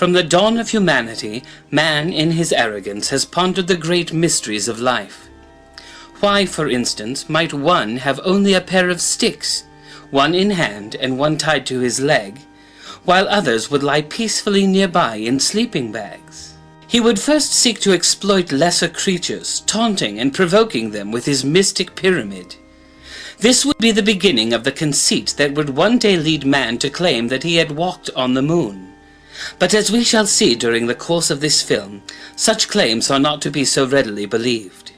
From the dawn of humanity, man in his arrogance has pondered the great mysteries of life. Why, for instance, might one have only a pair of sticks, one in hand and one tied to his leg, while others would lie peacefully nearby in sleeping bags? He would first seek to exploit lesser creatures, taunting and provoking them with his mystic pyramid. This would be the beginning of the conceit that would one day lead man to claim that he had walked on the moon. But as we shall see during the course of this film, such claims are not to be so readily believed.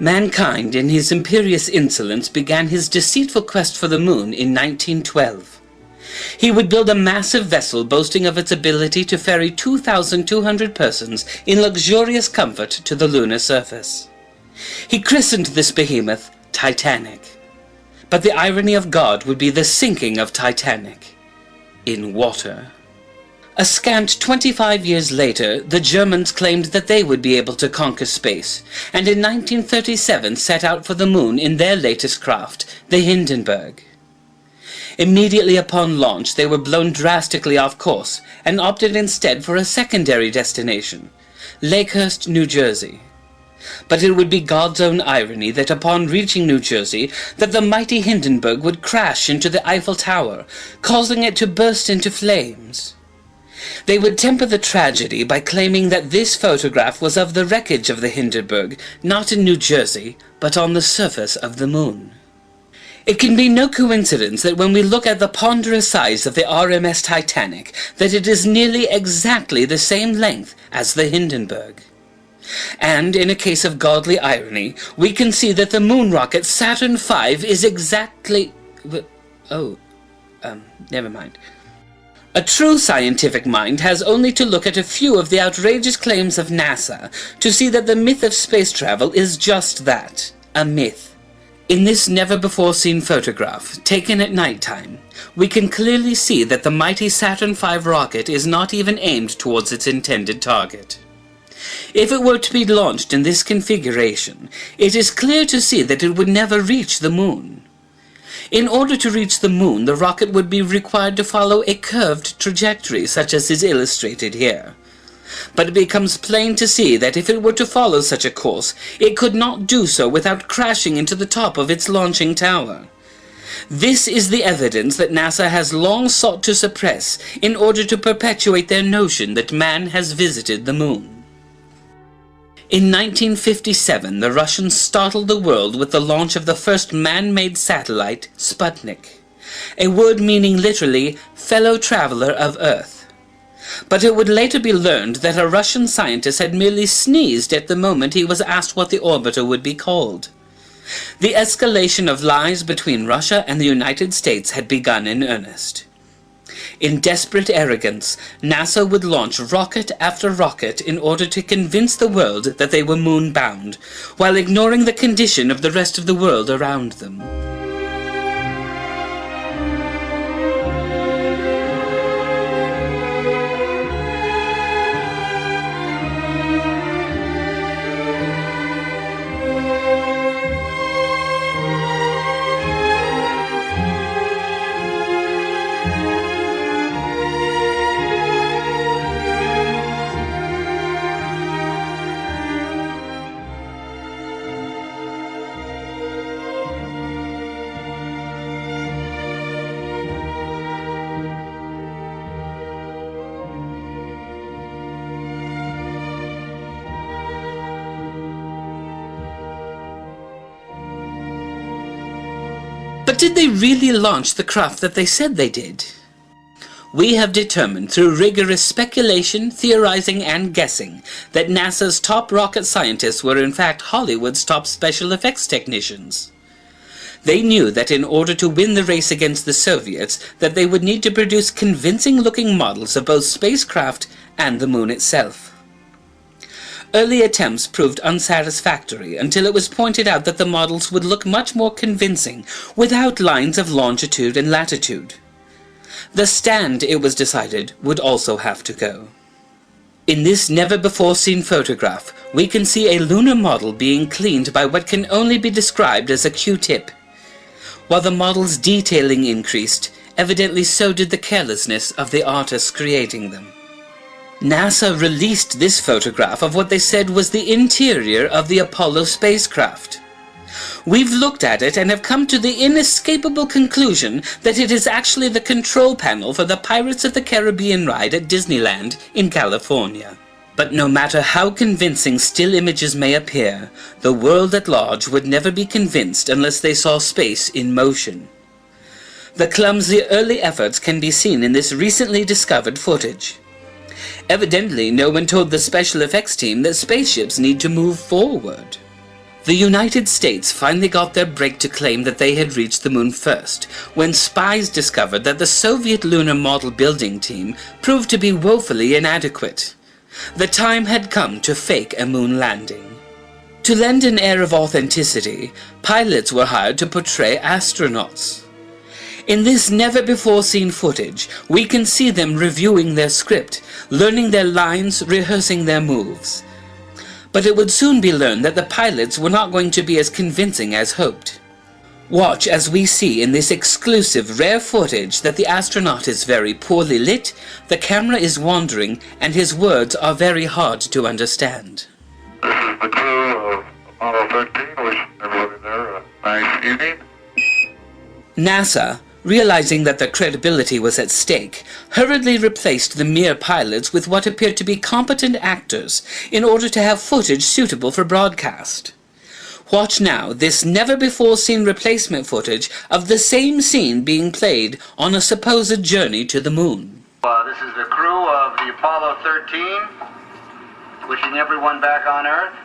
Mankind, in his imperious insolence, began his deceitful quest for the moon in 1912. He would build a massive vessel boasting of its ability to ferry 2,200 persons in luxurious comfort to the lunar surface. He christened this behemoth Titanic. But the irony of God would be the sinking of Titanic in water. A scant 25 years later, the Germans claimed that they would be able to conquer space, and in 1937 set out for the moon in their latest craft, the Hindenburg. Immediately upon launch, they were blown drastically off course and opted instead for a secondary destination, Lakehurst, New Jersey. But it would be God's own irony that upon reaching New Jersey, that the mighty Hindenburg would crash into the Eiffel Tower, causing it to burst into flames. They would temper the tragedy by claiming that this photograph was of the wreckage of the Hindenburg, not in New Jersey, but on the surface of the moon. It can be no coincidence that when we look at the ponderous size of the RMS Titanic, that it is nearly exactly the same length as the Hindenburg. And in a case of godly irony, we can see that the moon rocket Saturn V is exactly... never mind. A true scientific mind has only to look at a few of the outrageous claims of NASA to see that the myth of space travel is just that, a myth. In this never-before-seen photograph, taken at nighttime, we can clearly see that the mighty Saturn V rocket is not even aimed towards its intended target. If it were to be launched in this configuration, it is clear to see that it would never reach the moon. In order to reach the moon, the rocket would be required to follow a curved trajectory, such as is illustrated here. But it becomes plain to see that if it were to follow such a course, it could not do so without crashing into the top of its launching tower. This is the evidence that NASA has long sought to suppress in order to perpetuate their notion that man has visited the moon. In 1957, the Russians startled the world with the launch of the first man-made satellite, Sputnik, a word meaning literally, fellow traveler of Earth. But it would later be learned that a Russian scientist had merely sneezed at the moment he was asked what the orbiter would be called. The escalation of lies between Russia and the United States had begun in earnest. In desperate arrogance, NASA would launch rocket after rocket in order to convince the world that they were moon-bound, while ignoring the condition of the rest of the world around them. But did they really launch the craft that they said they did? We have determined through rigorous speculation, theorizing, and guessing that NASA's top rocket scientists were in fact Hollywood's top special effects technicians. They knew that in order to win the race against the Soviets, that they would need to produce convincing-looking models of both spacecraft and the moon itself. Early attempts proved unsatisfactory until it was pointed out that the models would look much more convincing without lines of longitude and latitude. The stand, it was decided, would also have to go. In this never-before-seen photograph, we can see a lunar model being cleaned by what can only be described as a Q-tip. While the model's detailing increased, evidently so did the carelessness of the artists creating them. NASA released this photograph of what they said was the interior of the Apollo spacecraft. We've looked at it and have come to the inescapable conclusion that it is actually the control panel for the Pirates of the Caribbean ride at Disneyland in California. But no matter how convincing still images may appear, the world at large would never be convinced unless they saw space in motion. The clumsy early efforts can be seen in this recently discovered footage. Evidently, no one told the special effects team that spaceships need to move forward. The United States finally got their break to claim that they had reached the moon first, when spies discovered that the Soviet lunar model building team proved to be woefully inadequate. The time had come to fake a moon landing. To lend an air of authenticity, pilots were hired to portray astronauts. In this never-before-seen footage, we can see them reviewing their script, learning their lines, rehearsing their moves. But it would soon be learned that the pilots were not going to be as convincing as hoped. Watch as we see in this exclusive, rare footage that the astronaut is very poorly lit, the camera is wandering, and his words are very hard to understand. This is the crew of Apollo 13, wishing everybody there a nice evening. NASA, realizing that their credibility was at stake, hurriedly replaced the mere pilots with what appeared to be competent actors in order to have footage suitable for broadcast. Watch now this never-before-seen replacement footage of the same scene being played on a supposed journey to the moon. This is the crew of the Apollo 13, wishing everyone back on Earth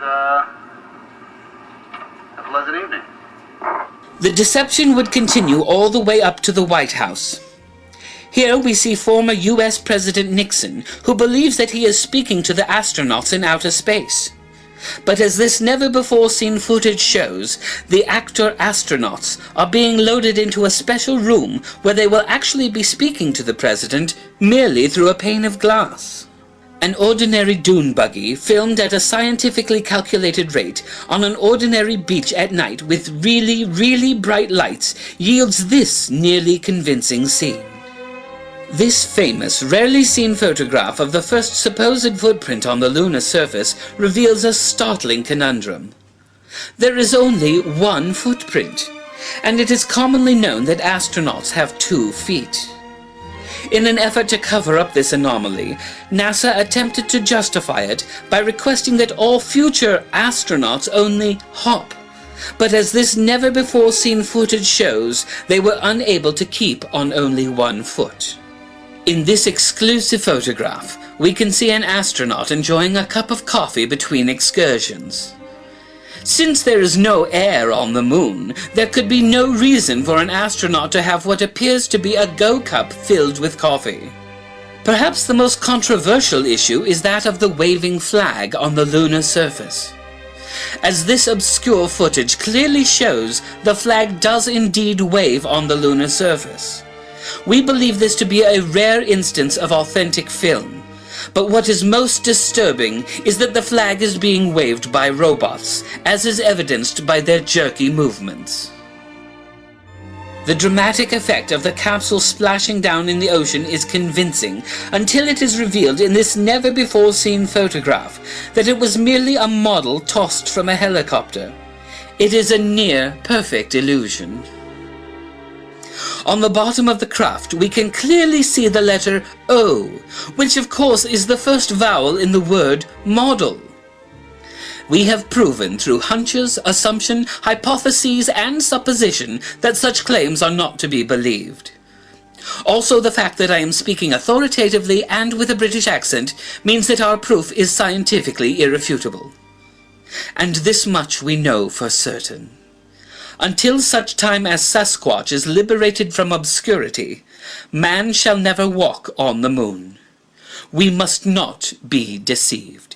a pleasant evening. The deception would continue all the way up to the White House. Here we see former US President Nixon, who believes that he is speaking to the astronauts in outer space. But as this never-before-seen footage shows, the actor astronauts are being loaded into a special room where they will actually be speaking to the president merely through a pane of glass. An ordinary dune buggy, filmed at a scientifically calculated rate on an ordinary beach at night with really, really bright lights, yields this nearly convincing scene. This famous, rarely seen photograph of the first supposed footprint on the lunar surface reveals a startling conundrum. There is only one footprint, and it is commonly known that astronauts have 2 feet. In an effort to cover up this anomaly, NASA attempted to justify it by requesting that all future astronauts only hop. But as this never-before-seen footage shows, they were unable to keep on only 1 foot. In this exclusive photograph, we can see an astronaut enjoying a cup of coffee between excursions. Since there is no air on the moon, there could be no reason for an astronaut to have what appears to be a go-cup filled with coffee. Perhaps the most controversial issue is that of the waving flag on the lunar surface. As this obscure footage clearly shows, the flag does indeed wave on the lunar surface. We believe this to be a rare instance of authentic film. But what is most disturbing is that the flag is being waved by robots, as is evidenced by their jerky movements. The dramatic effect of the capsule splashing down in the ocean is convincing, until it is revealed in this never-before-seen photograph that it was merely a model tossed from a helicopter. It is a near-perfect illusion. On the bottom of the craft, we can clearly see the letter O, which of course is the first vowel in the word model. We have proven through hunches, assumption, hypotheses, and supposition that such claims are not to be believed. Also, the fact that I am speaking authoritatively and with a British accent means that our proof is scientifically irrefutable. And this much we know for certain. Until such time as Sasquatch is liberated from obscurity, man shall never walk on the moon. We must not be deceived.